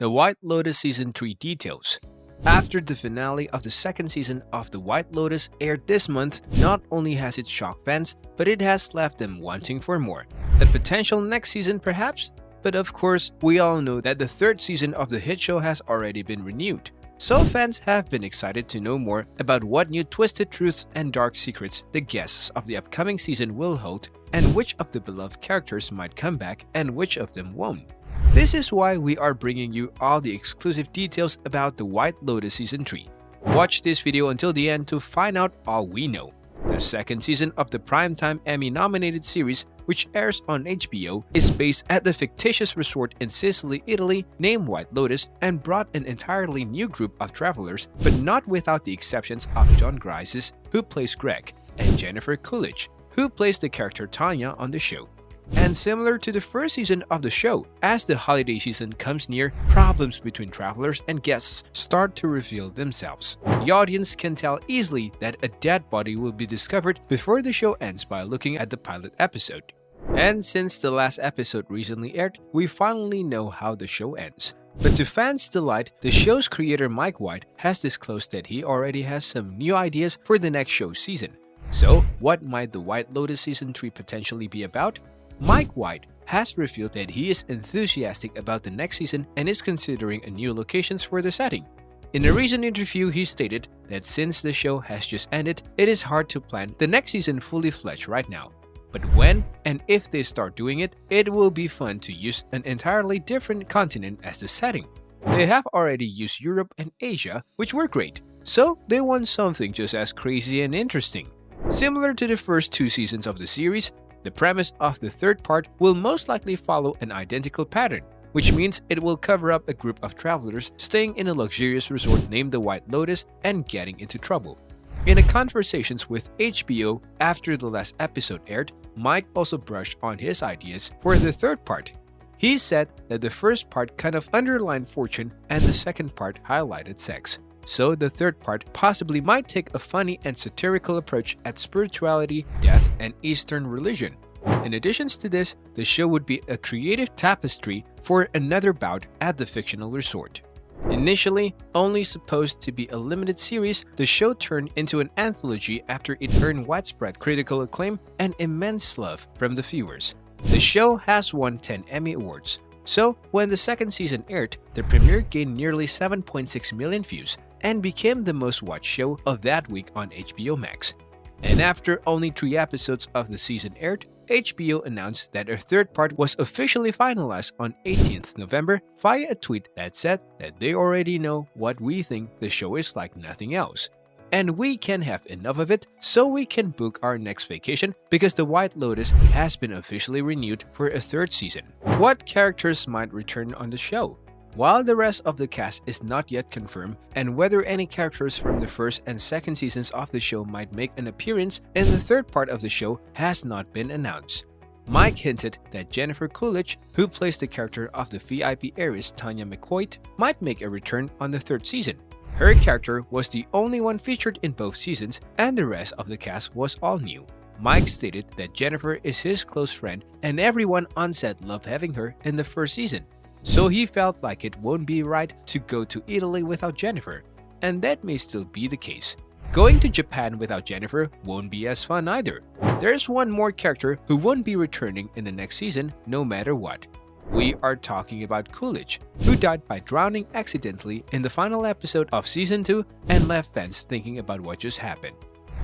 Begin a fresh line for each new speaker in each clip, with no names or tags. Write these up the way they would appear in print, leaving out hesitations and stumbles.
The White Lotus Season 3 details. After the finale of the second season of The White Lotus aired this month, not only has it shocked fans, but it has left them wanting for more. A potential next season perhaps? But of course, we all know that the third season of the hit show has already been renewed. So fans have been excited to know more about what new twisted truths and dark secrets the guests of the upcoming season will hold, and which of the beloved characters might come back and which of them won't. This is why we are bringing you all the exclusive details about the White Lotus Season 3. Watch this video until the end to find out all we know. The second season of the primetime Emmy-nominated series, which airs on HBO, is based at the fictitious resort in Sicily, Italy named White Lotus and brought an entirely new group of travelers, but not without the exceptions of John Grices, who plays Greg, and Jennifer Coolidge, who plays the character Tanya on the show. And similar to the first season of the show, as the holiday season comes near, problems between travelers and guests start to reveal themselves. The audience can tell easily that a dead body will be discovered before the show ends by looking at the pilot episode. And since the last episode recently aired, we finally know how the show ends. But to fans' delight, the show's creator Mike White has disclosed that he already has some new ideas for the next show season. So, what might the White Lotus Season 3 potentially be about? Mike White has revealed that he is enthusiastic about the next season and is considering a new locations for the setting. In a recent interview, he stated that since the show has just ended, it is hard to plan the next season fully fledged right now. But when and if they start doing it, it will be fun to use an entirely different continent as the setting. They have already used Europe and Asia, which were great, so they want something just as crazy and interesting. Similar to the first two seasons of the series, the premise of the third part will most likely follow an identical pattern, which means it will cover up a group of travelers staying in a luxurious resort named the White Lotus and getting into trouble. In a conversations with HBO after the last episode aired, Mike also brushed on his ideas for the third part. He said that the first part kind of underlined fortune and the second part highlighted sex. So the third part possibly might take a funny and satirical approach at spirituality, death, and Eastern religion. In addition to this, the show would be a creative tapestry for another bout at the fictional resort. Initially only supposed to be a limited series, the show turned into an anthology after it earned widespread critical acclaim and immense love from the viewers. The show has won 10 Emmy Awards. So, when the second season aired, the premiere gained nearly 7.6 million views and became the most watched show of that week on HBO Max. And after only 3 episodes of the season aired, HBO announced that a third part was officially finalized on 18th November via a tweet that said that they already know what we think the show is like nothing else. And we can have enough of it so we can book our next vacation because the White Lotus has been officially renewed for a third season. What characters might return on the show? While the rest of the cast is not yet confirmed, and whether any characters from the first and second seasons of the show might make an appearance in the third part of the show has not been announced. Mike hinted that Jennifer Coolidge, who plays the character of the VIP heiress Tanya McCoy, might make a return on the third season. Her character was the only one featured in both seasons, and the rest of the cast was all new. Mike stated that Jennifer is his close friend and everyone on set loved having her in the first season. So he felt like it won't be right to go to Italy without Jennifer, and that may still be the case. Going to Japan without Jennifer won't be as fun either. There's one more character who won't be returning in the next season no matter what. We are talking about Coolidge, who died by drowning accidentally in the final episode of Season 2 and left fans thinking about what just happened.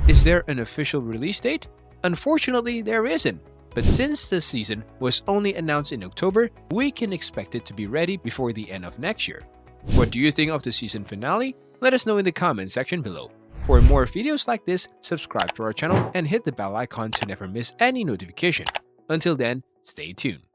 Is there an official release date? Unfortunately, there isn't. But since the season was only announced in October, we can expect it to be ready before the end of next year. What do you think of the season finale? Let us know in the comment section below. For more videos like this, subscribe to our channel and hit the bell icon to never miss any notification. Until then, stay tuned.